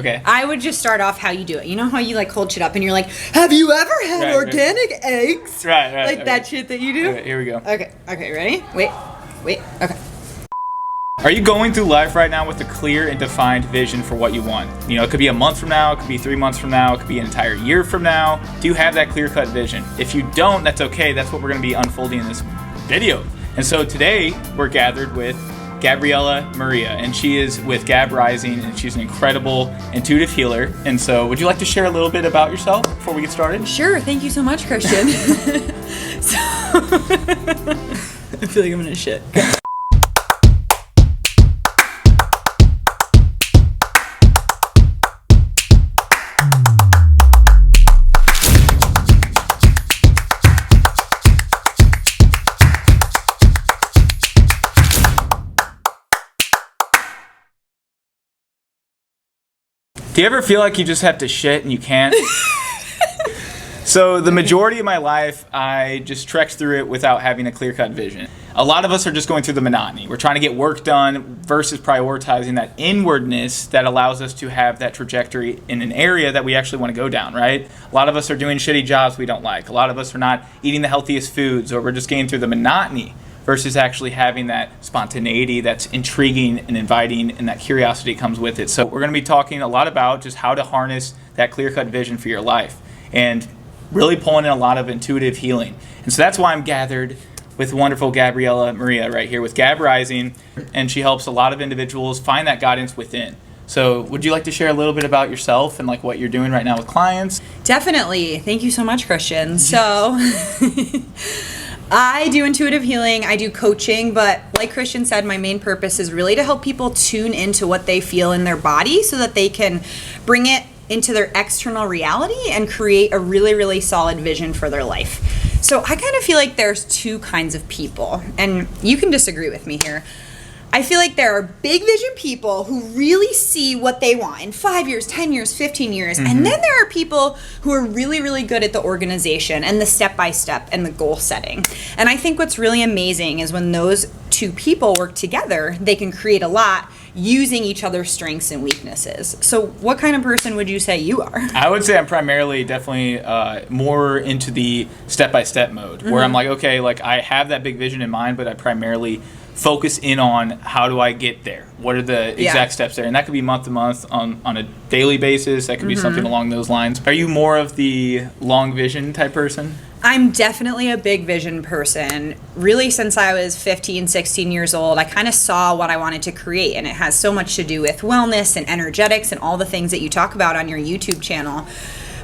Okay. I would just start off how you do it. You know how you like hold shit up and you're like, have you ever had organic eggs? Right. Like that shit that you do? Okay, here we go. Okay, ready? Wait, okay. Are you going through life right now with a clear and defined vision for what you want? You know, it could be a month from now, it could be 3 months from now, it could be an entire year from now. Do you have that clear-cut vision? If you don't, that's okay. That's what we're going to be unfolding in this video. And so today, we're gathered with Gabriella Maria, and she is with Gab Rising, and she's an incredible intuitive healer. And so would you like to share a little bit about yourself before we get started? Sure. Thank you so much, Christian. I feel like I'm gonna shit. Do you ever feel like you just have to shit and you can't? So the majority of my life, I just trekked through it without having a clear-cut vision. A lot of us are just going through the monotony. We're trying to get work done versus prioritizing that inwardness that allows us to have that trajectory in an area that we actually want to go down, right? A lot of us are doing shitty jobs we don't like. A lot of us are not eating the healthiest foods, or we're just getting through the monotony versus actually having that spontaneity that's intriguing and inviting, and that curiosity comes with it. So we're going to be talking a lot about just how to harness that clear-cut vision for your life and really pulling in a lot of intuitive healing. And so that's why I'm gathered with wonderful Gabriella Maria right here with Gab Rising, and she helps a lot of individuals find that guidance within. So would you like to share a little bit about yourself and like what you're doing right now with clients? Definitely. Thank you so much, Christian. So I do intuitive healing, I do coaching, but like Christian said, my main purpose is really to help people tune into what they feel in their body so that they can bring it into their external reality and create a really, really solid vision for their life. So I kind of feel like there's two kinds of people, and you can disagree with me here. I feel like there are big vision people who really see what they want in 5 years, 10 years, 15 years. Mm-hmm. And then there are people who are really, really good at the organization and the step-by-step and the goal setting. And I think what's really amazing is when those two people work together, they can create a lot using each other's strengths and weaknesses. So what kind of person would you say you are? I would say I'm primarily definitely more into the step-by-step mode, where I'm like, okay, like I have that big vision in mind, but I primarily focus in on how do I get there? What are the exact steps there? And that could be month to month on a daily basis. That could be something along those lines. Are you more of the long vision type person? I'm definitely a big vision person. Really, since I was 15, 16 years old, I kind of saw what I wanted to create, and it has so much to do with wellness and energetics and all the things that you talk about on your YouTube channel.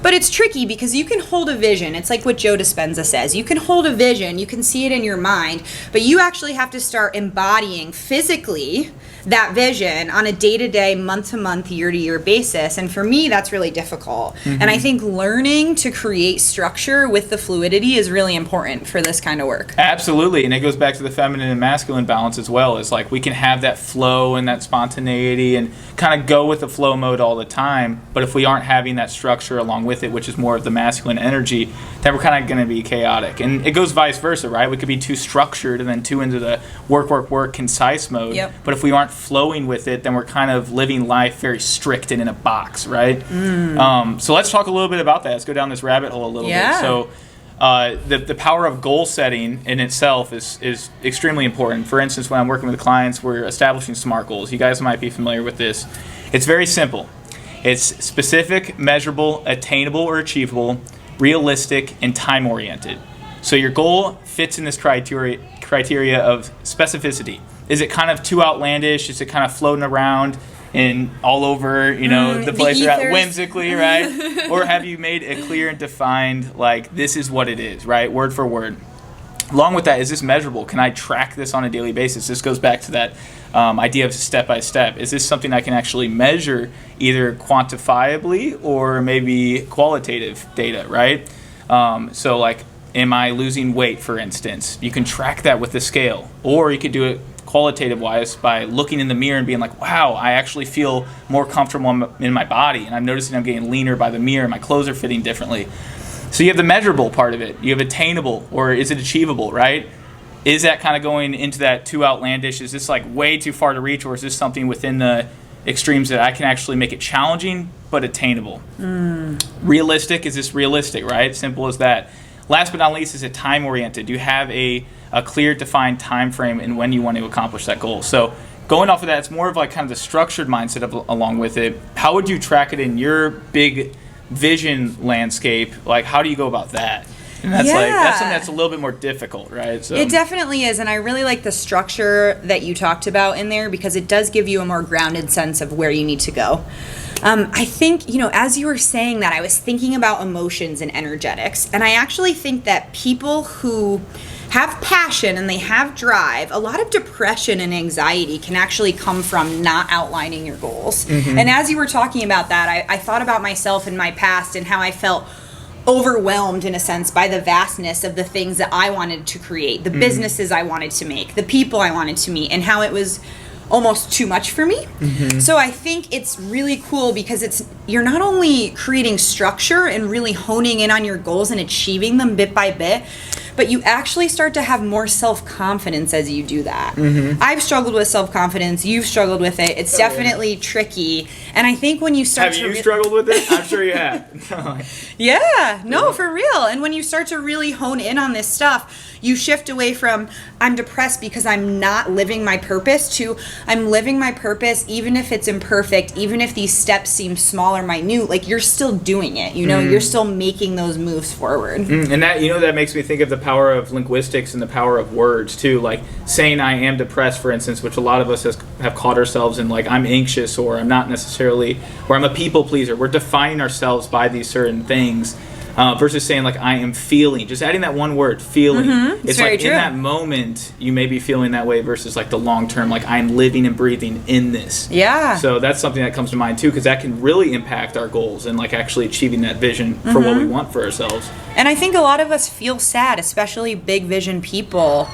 But it's tricky because you can hold a vision. It's like what Joe Dispenza says. You can hold a vision, you can see it in your mind, but you actually have to start embodying physically that vision on a day-to-day, month-to-month, year-to-year basis. And for me, that's really difficult. Mm-hmm. And I think learning to create structure with the fluidity is really important for this kind of work. Absolutely. And it goes back to the feminine and masculine balance as well. It's like we can have that flow and that spontaneity and kind of go with the flow mode all the time. But if we aren't having that structure along with it, which is more of the masculine energy, then we're kind of going to be chaotic. And it goes vice versa, right? We could be too structured and then too into the work, concise mode. Yep. But if we aren't flowing with it, then we're kind of living life very strict and in a box, right? So let's talk a little bit about that. Let's go down this rabbit hole a little bit. So the power of goal setting in itself is extremely important. For instance, when I'm working with clients, we're establishing SMART goals. You guys might be familiar with this. It's very simple. It's specific, measurable, attainable or achievable, realistic, and time-oriented. So your goal fits in this criteria of specificity. Is it kind of too outlandish? Is it kind of floating around and all over, the place you're at whimsically, right? Or have you made it clear and defined, like, this is what it is, right? Word for word. Along with that, is this measurable? Can I track this on a daily basis? This goes back to that idea of step-by-step. Is this something I can actually measure either quantifiably or maybe qualitative data, right? So like, am I losing weight, for instance? You can track that with the scale. Or you could do it qualitative-wise by looking in the mirror and being like, wow, I actually feel more comfortable in my body, and I'm noticing I'm getting leaner by the mirror, my clothes are fitting differently. So you have the measurable part of it. You have attainable, or is it achievable, right? Is that kind of going into that too outlandish? Is this like way too far to reach, or is this something within the extremes that I can actually make it challenging but attainable. Realistic, is this realistic, right? Simple as that. Last but not least, is it time oriented? Do you have a clear defined time frame in when you want to accomplish that goal? So going off of that, it's more of like kind of the structured mindset along with it. How would you track it in your big vision landscape? Like, how do you go about that? And that's that's something that's a little bit more difficult, right? So it definitely is, and I really like the structure that you talked about in there because it does give you a more grounded sense of where you need to go. I think, as you were saying that, I was thinking about emotions and energetics, and I actually think that people who have passion and they have drive, a lot of depression and anxiety can actually come from not outlining your goals. And as you were talking about that, I thought about myself in my past and how I felt overwhelmed in a sense by the vastness of the things that I wanted to create, the businesses I wanted to make, the people I wanted to meet, and how it was almost too much for me. So I think it's really cool because you're not only creating structure and really honing in on your goals and achieving them bit by bit, but you actually start to have more self-confidence as you do that. I've struggled with self-confidence. You've struggled with it. It's definitely tricky. And I think when you start Have you struggled with it? I'm sure you have. No, for real. And when you start to really hone in on this stuff, you shift away from I'm depressed because I'm not living my purpose to I'm living my purpose even if it's imperfect, even if these steps seem small or minute, like you're still doing it, you're still making those moves forward. And that, that makes me think of the power of linguistics and the power of words too, like saying I am depressed, for instance, which a lot of us have caught ourselves in, like I'm anxious or I'm not necessarily, or I'm a people pleaser. We're defining ourselves by these certain things. Versus saying like I am feeling, just adding that one word, feeling. It's like true. In that moment you may be feeling that way versus like the long term, like I'm living and breathing in this. So that's something that comes to mind too, because that can really impact our goals and like actually achieving that vision for what we want for ourselves. And I think a lot of us feel sad, especially big vision people,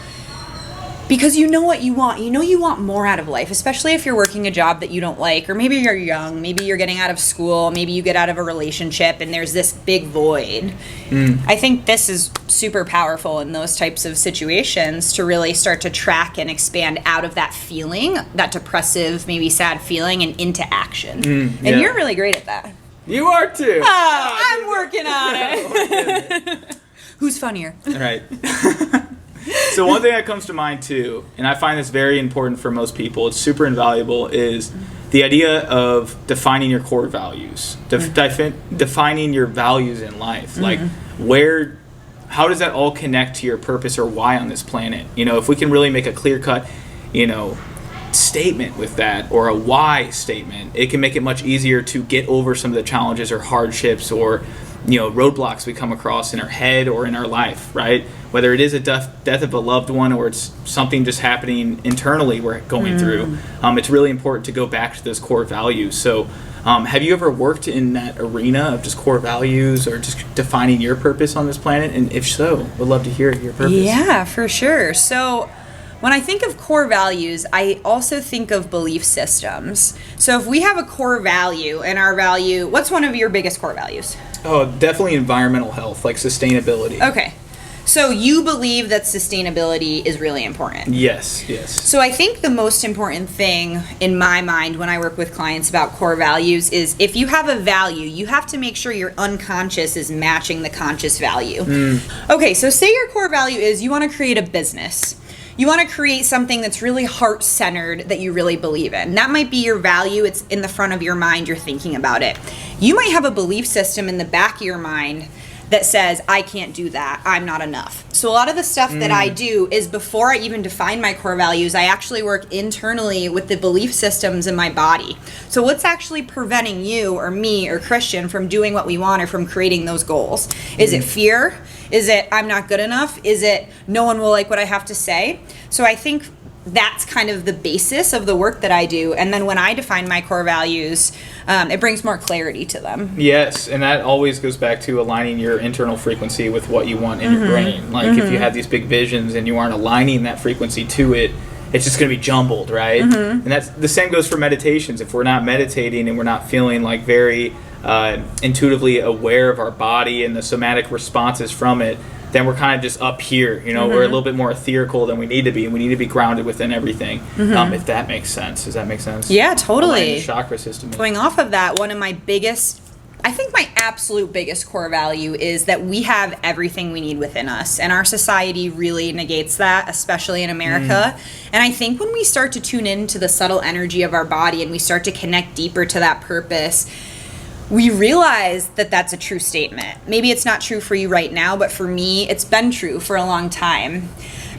because you know what you want. You want more out of life, especially if you're working a job that you don't like, or maybe you're young, maybe you're getting out of school, maybe you get out of a relationship and there's this big void. I think this is super powerful in those types of situations to really start to track and expand out of that feeling, that depressive, maybe sad feeling, and into action. And you're really great at that. You are too. I'm working on it. Who's funnier? Right. So one thing that comes to mind too, and I find this very important for most people, it's super invaluable, is the idea of defining your core values, defining your values in life. Like how does that all connect to your purpose or why on this planet? If we can really make a clear-cut, statement with that, or a why statement, it can make it much easier to get over some of the challenges or hardships or roadblocks we come across in our head or in our life, right? Whether it is a death of a loved one or it's something just happening internally we're going through, it's really important to go back to those core values. So have you ever worked in that arena of just core values or just defining your purpose on this planet? And if so, would love to hear your purpose. Yeah, for sure. So when I think of core values, I also think of belief systems. So if we have a core value, and our value, what's one of your biggest core values? Oh, definitely environmental health, like sustainability. Okay. So you believe that sustainability is really important? Yes. So I think the most important thing in my mind when I work with clients about core values is if you have a value, you have to make sure your unconscious is matching the conscious value. Okay, so say your core value is you want to create a business. You want to create something that's really heart-centered that you really believe in. That might be your value. It's in the front of your mind. You're thinking about it. You might have a belief system in the back of your mind that says, I can't do that. I'm not enough. So a lot of the stuff that I do is before I even define my core values, I actually work internally with the belief systems in my body. So what's actually preventing you or me or Christian from doing what we want or from creating those goals? Is it fear? Is it I'm not good enough? Is it no one will like what I have to say? So I think that's kind of the basis of the work that I do. And then when I define my core values, it brings more clarity to them. Yes, and that always goes back to aligning your internal frequency with what you want in your brain. Like if you have these big visions and you aren't aligning that frequency to it, it's just going to be jumbled, right? And that's the same goes for meditations. If we're not meditating and we're not feeling like very intuitively aware of our body and the somatic responses from it, then we're kind of just up here, you know, we're a little bit more ethereal than we need to be, and we need to be grounded within everything. If that makes sense. Does that make sense? Yeah, totally. The chakra system. Going off of that, one of my biggest, I think my absolute biggest core value is that we have everything we need within us, and our society really negates that, especially in America. And I think when we start to tune into the subtle energy of our body and we start to connect deeper to that purpose, we realize that that's a true statement. Maybe it's not true for you right now, but for me, it's been true for a long time.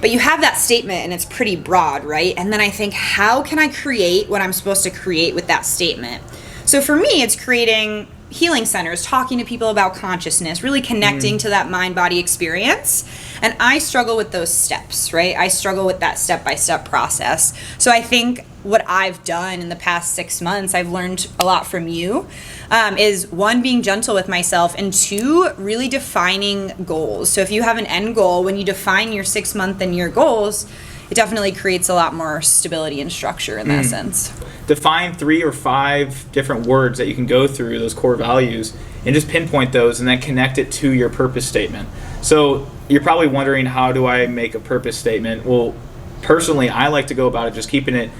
But you have that statement and it's pretty broad, right? And then I think, how can I create what I'm supposed to create with that statement? So for me, it's creating healing centers, talking to people about consciousness, really connecting to that mind-body experience. And I struggle with those steps, right? I struggle with that step-by-step process. So I think what I've done in the past 6 months, I've learned a lot from you, is one, being gentle with myself, and two, really defining goals. So if you have an end goal, when you define your 6-month and year goals, it definitely creates a lot more stability and structure in that sense. Define 3 or 5 different words that you can go through, those core values, and just pinpoint those and then connect it to your purpose statement. So you're probably wondering, how do I make a purpose statement? Well, personally, I like to go about it just keeping it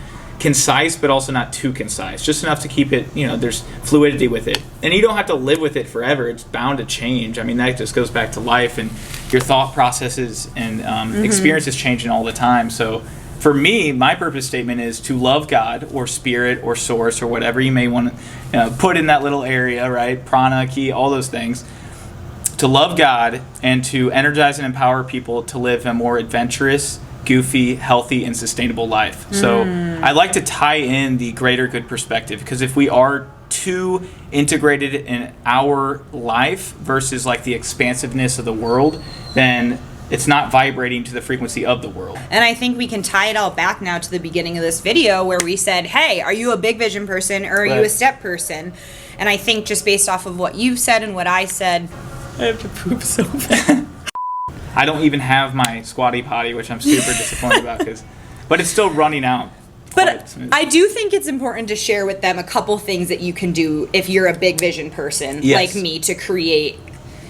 concise, but also not too concise, just enough to keep it, you know, there's fluidity with it. And you don't have to live with it forever. It's bound to change. I mean, that just goes back to life and your thought processes and experiences changing all the time. So for me, my purpose statement is to love God or spirit or source or whatever you may want to put in that little area, right? Prana, ki, all those things. To love God and to energize and empower people to live a more adventurous, goofy, healthy, and sustainable life. So I like to tie in the greater good perspective, because if we are too integrated in our life versus like the expansiveness of the world, then it's not vibrating to the frequency of the world. And I think we can tie it all back now to the beginning of this video where we said, hey, are you a big vision person or are you a step person? And I think just based off of what you've said and what I said, I have to poop so bad. I don't even have my squatty potty, which I'm super disappointed about, but it's still running out. But I do think it's important to share with them a couple things that you can do if you're a big vision person like me, to create,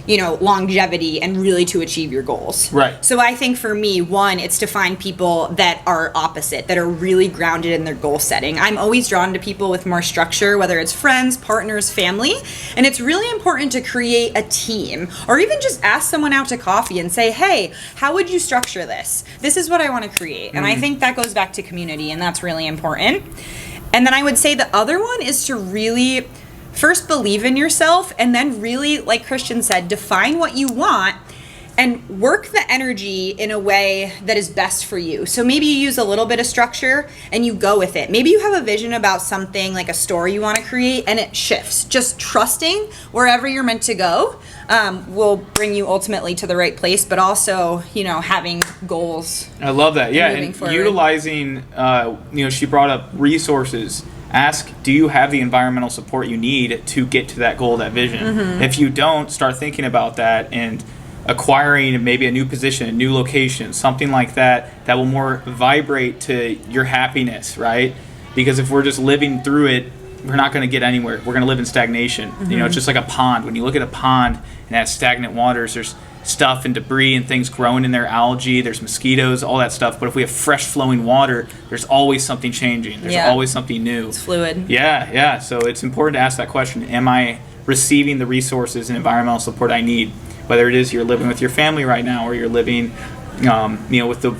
you know, longevity and really to achieve your goals. Right. So I think for me, one, it's to find people that are opposite, that are really grounded in their goal setting. I'm always drawn to people with more structure, whether it's friends, partners, family. And it's really important to create a team, or even just ask someone out to coffee and say, hey, how would you structure this? This is what I want to create. And I think that goes back to community, and that's really important. And then I would say the other one is to really first believe in yourself, and then really, like Christian said, define what you want and work the energy in a way that is best for you. So maybe you use a little bit of structure and you go with it. Maybe you have a vision about something, like a story you want to create, and it shifts. Just trusting wherever you're meant to go will bring you ultimately to the right place, but also, you know, having goals. I love that. Yeah, and forward. Utilizing, you know, she brought up resources. Ask, do you have the environmental support you need to get to that goal, that vision? If you don't, start thinking about that and acquiring maybe a new position, a new location, something like that, that will more vibrate to your happiness, right? Because if we're just living through it, we're not going to get anywhere. We're going to live in stagnation. You know, it's just like a pond. When you look at a pond and it has stagnant waters, there's stuff and debris and things growing in there, algae, there's mosquitoes, all that stuff. But if we have fresh flowing water, there's always something changing. There's always something new. It's fluid. Yeah. So it's important to ask that question. Am I receiving the resources and environmental support I need? Whether it is you're living with your family right now, or you're living you know, with the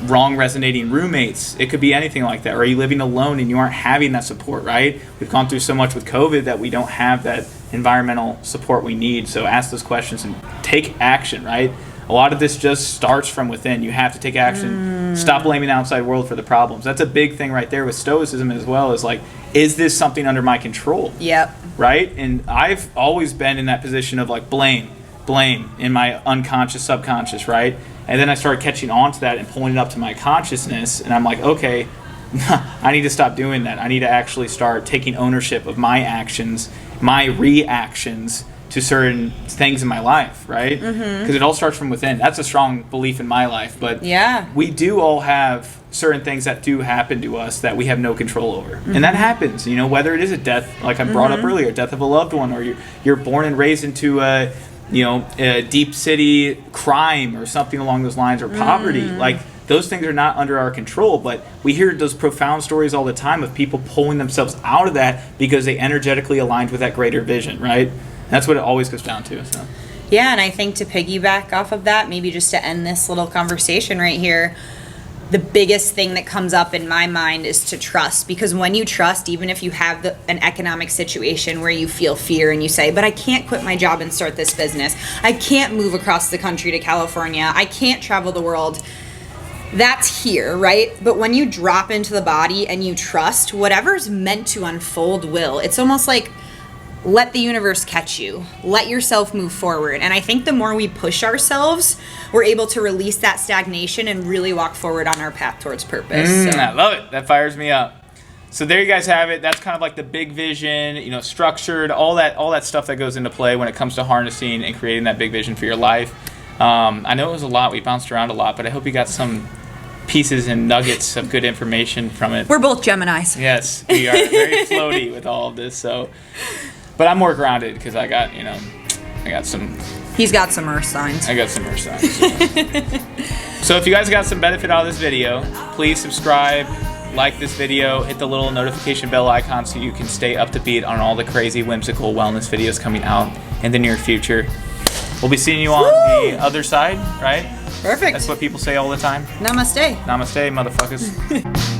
wrong resonating roommates. It could be anything like that. Or are you living alone and you aren't having that support, right? We've gone through so much with COVID that we don't have that environmental support we need. So ask those questions and take action, right? A lot of this just starts from within. You have to take action. Stop blaming the outside world for the problems. That's a big thing right there with Stoicism as well, is like, is this something under my control? Yep. Right? And I've always been in that position of like blame in my unconscious, subconscious, right? And then I started catching on to that and pulling it up to my consciousness, and I'm like, okay, I need to stop doing that. I need to actually start taking ownership of my actions, my reactions to certain things in my life, right? Because it all starts from within. That's a strong belief in my life. But we do all have certain things that do happen to us that we have no control over. And that happens, you know, whether it is a death, like I brought up earlier, death of a loved one, or you're born and raised into a deep city crime or something along those lines, or poverty. Like, those things are not under our control, but we hear those profound stories all the time of people pulling themselves out of that because they energetically aligned with that greater vision, right? And that's what it always goes down to. So. Yeah, and I think to piggyback off of that, maybe just to end this little conversation right here, the biggest thing that comes up in my mind is to trust. Because when you trust, even if you have an economic situation where you feel fear and you say, but I can't quit my job and start this business, I can't move across the country to California, I can't travel the world, that's here, right? But when you drop into the body and you trust, whatever's meant to unfold will. It's almost like, let the universe catch you. Let yourself move forward. And I think the more we push ourselves, we're able to release that stagnation and really walk forward on our path towards purpose. I love it. That fires me up. So there you guys have it. That's kind of like the big vision, structured, all that stuff that goes into play when it comes to harnessing and creating that big vision for your life. I know it was a lot. We bounced around a lot, but I hope you got some pieces and nuggets of good information from it. We're both Geminis. Yes, we are very floaty with all of this. So, but I'm more grounded because I got some. He's got some earth signs. I got some earth signs. So if you guys got some benefit out of this video, please subscribe, like this video, hit the little notification bell icon so you can stay up to beat on all the crazy, whimsical wellness videos coming out in the near future. We'll be seeing you on the other side, right? Perfect. That's what people say all the time. Namaste. Namaste, motherfuckers.